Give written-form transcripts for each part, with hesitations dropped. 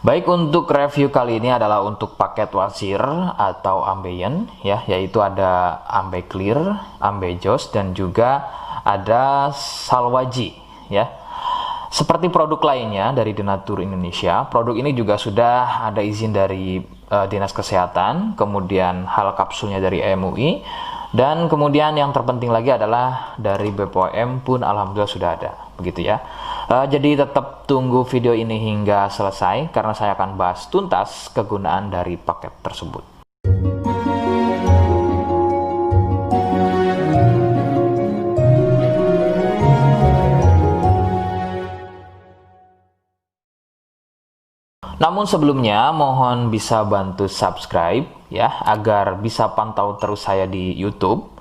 Baik, untuk review kali ini adalah untuk paket wasir atau ambeien ya, yaitu ada ambeclear, ambejos dan juga ada salwaji ya. Seperti produk lainnya dari Denatur Indonesia, produk ini juga sudah ada izin dari Dinas Kesehatan, kemudian hal kapsulnya dari MUI, dan kemudian yang terpenting lagi adalah dari BPOM pun alhamdulillah sudah ada, begitu ya. Jadi tetap tunggu video ini hingga selesai karena saya akan bahas tuntas kegunaan dari paket tersebut. Namun sebelumnya mohon bisa bantu subscribe ya agar bisa pantau terus saya di YouTube.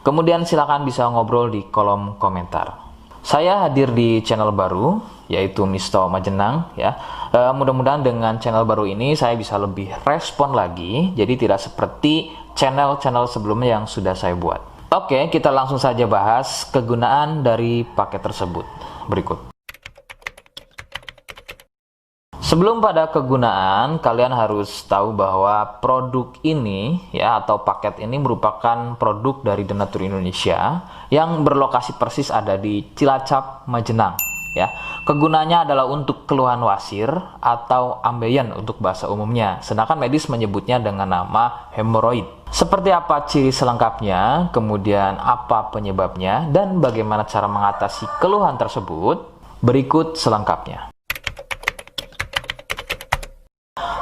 Kemudian silakan bisa ngobrol di kolom komentar. Saya hadir di channel baru yaitu Misto Majenang ya. Mudah-mudahan dengan channel baru ini saya bisa lebih respon lagi. Jadi tidak seperti channel-channel sebelumnya yang sudah saya buat. Oke, kita langsung saja bahas kegunaan dari paket tersebut. Berikut. Sebelum pada kegunaan, kalian harus tahu bahwa produk ini ya atau paket ini merupakan produk dari Denatur Indonesia yang berlokasi persis ada di Cilacap, Majenang ya. Kegunaannya adalah untuk keluhan wasir atau ambeien untuk bahasa umumnya, sedangkan medis menyebutnya dengan nama hemoroid. Seperti apa ciri selengkapnya, kemudian apa penyebabnya, dan bagaimana cara mengatasi keluhan tersebut, berikut selengkapnya.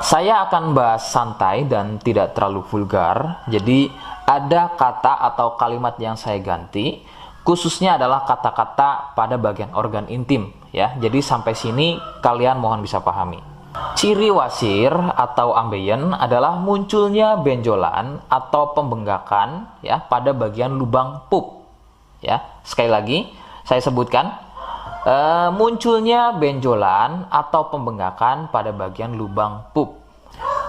Saya akan bahas santai dan tidak terlalu vulgar, jadi ada kata atau kalimat yang saya ganti, khususnya adalah kata-kata pada bagian organ intim ya. Jadi sampai sini kalian mohon bisa pahami. Ciri wasir atau ambeien adalah munculnya benjolan atau pembengkakan ya pada bagian lubang pup ya. Sekali lagi saya sebutkan, munculnya benjolan atau pembengkakan pada bagian lubang pup.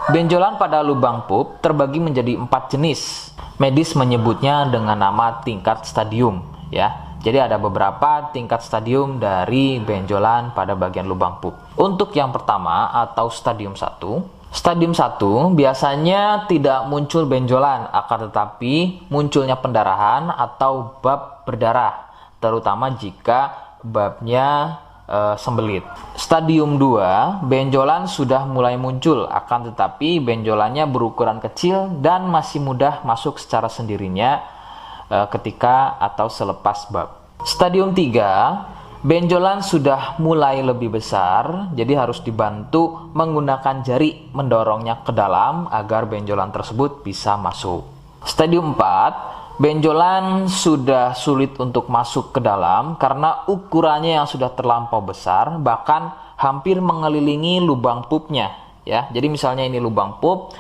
Benjolan pada lubang pup terbagi menjadi 4 jenis. Medis menyebutnya dengan nama tingkat stadium ya. Jadi ada beberapa tingkat stadium dari benjolan pada bagian lubang pup. Untuk yang pertama atau stadium 1, stadium 1 biasanya tidak muncul benjolan, akan tetapi munculnya pendarahan atau bab berdarah, terutama jika babnya sembelit. Stadium 2, benjolan sudah mulai muncul, akan tetapi benjolannya berukuran kecil dan masih mudah masuk secara sendirinya ketika atau selepas bab. Stadium 3, benjolan sudah mulai lebih besar, jadi harus dibantu menggunakan jari mendorongnya ke dalam agar benjolan tersebut bisa masuk. Stadium 4, benjolan sudah sulit untuk masuk ke dalam karena ukurannya yang sudah terlampau besar, bahkan hampir mengelilingi lubang pupnya ya. Jadi misalnya ini lubang pup,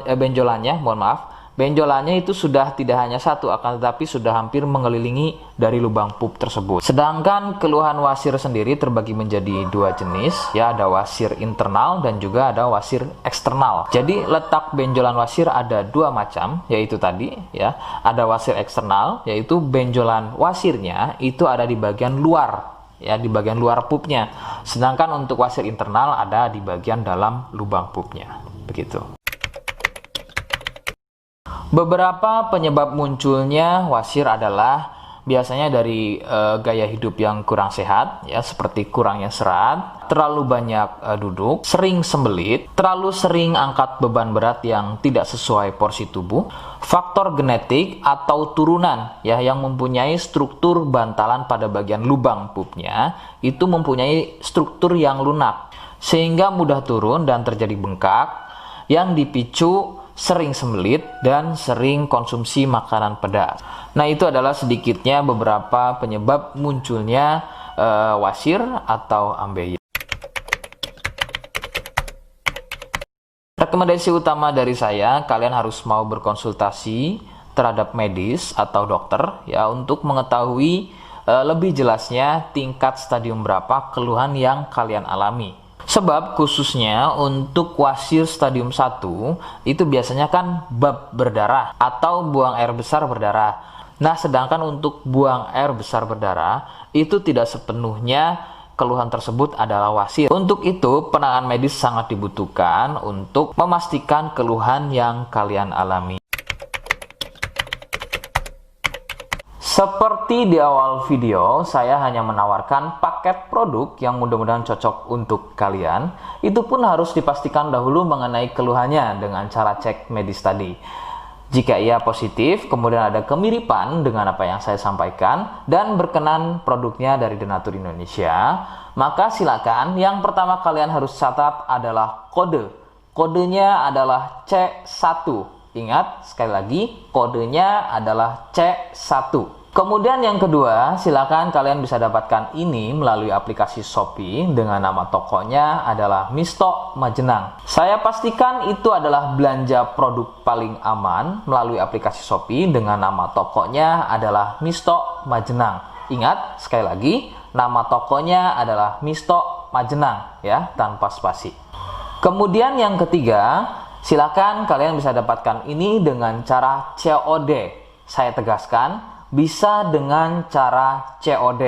benjolannya, mohon maaf, benjolannya itu sudah tidak hanya satu, akan tetapi sudah hampir mengelilingi dari lubang pup tersebut. Sedangkan keluhan wasir sendiri terbagi menjadi 2 jenis ya, ada wasir internal dan juga ada wasir eksternal. Jadi letak benjolan wasir ada 2 macam, yaitu tadi ya, ada wasir eksternal yaitu benjolan wasirnya itu ada di bagian luar ya, di bagian luar pupnya. Sedangkan untuk wasir internal ada di bagian dalam lubang pupnya. Begitu. Beberapa penyebab munculnya wasir adalah biasanya dari gaya hidup yang kurang sehat ya, seperti kurangnya serat, terlalu banyak duduk, sering sembelit, terlalu sering angkat beban berat yang tidak sesuai porsi tubuh, faktor genetik atau turunan ya yang mempunyai struktur bantalan pada bagian lubang pupnya itu mempunyai struktur yang lunak sehingga mudah turun dan terjadi bengkak yang dipicu sering sembelit dan sering konsumsi makanan pedas. Nah, itu adalah sedikitnya beberapa penyebab munculnya wasir atau ambeien. Rekomendasi utama dari saya, kalian harus mau berkonsultasi terhadap medis atau dokter ya untuk mengetahui lebih jelasnya tingkat stadium berapa keluhan yang kalian alami. Sebab khususnya untuk wasir stadium 1 itu biasanya kan bab berdarah atau buang air besar berdarah. Nah, sedangkan untuk buang air besar berdarah itu tidak sepenuhnya keluhan tersebut adalah wasir. Untuk itu, penanganan medis sangat dibutuhkan untuk memastikan keluhan yang kalian alami. Seperti di awal video, saya hanya menawarkan paket produk yang mudah-mudahan cocok untuk kalian. Itu pun harus dipastikan dahulu mengenai keluhannya dengan cara cek medis tadi. Jika ia positif, kemudian ada kemiripan dengan apa yang saya sampaikan dan berkenan produknya dari Denatur Indonesia, maka silakan. Yang pertama kalian harus catat adalah kode. Kodenya adalah C1. Ingat, sekali lagi, kodenya adalah C1. Kemudian yang kedua, silakan kalian bisa dapatkan ini melalui aplikasi Shopee dengan nama tokonya adalah Misto Majenang. Saya pastikan itu adalah belanja produk paling aman melalui aplikasi Shopee dengan nama tokonya adalah Misto Majenang. Ingat, sekali lagi, nama tokonya adalah Misto Majenang ya, tanpa spasi. Kemudian yang ketiga, silakan kalian bisa dapatkan ini dengan cara COD. Saya tegaskan, bisa dengan cara COD.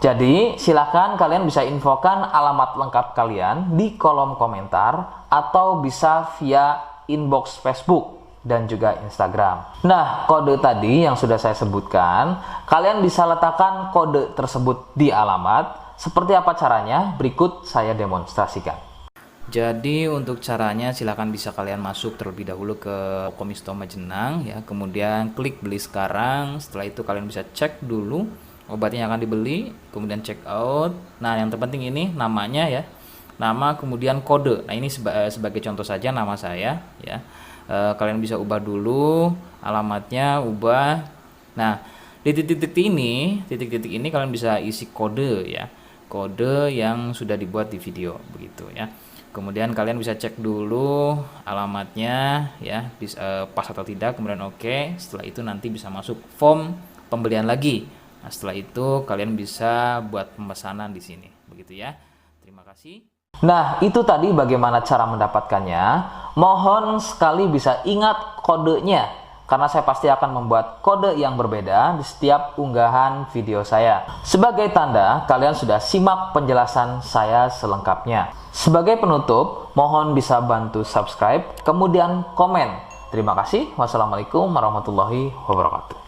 Jadi silakan kalian bisa infokan alamat lengkap kalian di kolom komentar atau bisa via inbox Facebook dan juga Instagram. Nah, kode tadi yang sudah saya sebutkan, kalian bisa letakkan kode tersebut di alamat. Seperti apa caranya? Berikut saya demonstrasikan. Jadi untuk caranya silakan bisa kalian masuk terlebih dahulu ke toko Misto Majenang ya, kemudian klik beli sekarang. Setelah itu kalian bisa cek dulu obatnya yang akan dibeli, kemudian check out. Nah, yang terpenting ini namanya ya, nama kemudian kode. Nah, ini sebagai contoh saja nama saya ya. Kalian bisa ubah dulu alamatnya, ubah. Nah, di titik-titik ini kalian bisa isi kode ya, kode yang sudah dibuat di video begitu ya. Kemudian kalian bisa cek dulu alamatnya ya, pas atau tidak, kemudian oke. Setelah itu nanti bisa masuk form pembelian lagi. Nah, setelah itu kalian bisa buat pemesanan di sini begitu ya. Terima kasih. Nah, itu tadi bagaimana cara mendapatkannya. Mohon sekali bisa ingat kodenya, karena saya pasti akan membuat kode yang berbeda di setiap unggahan video saya. Sebagai tanda, kalian sudah simak penjelasan saya selengkapnya. Sebagai penutup, mohon bisa bantu subscribe, kemudian komen. Terima kasih. Wassalamualaikum warahmatullahi wabarakatuh.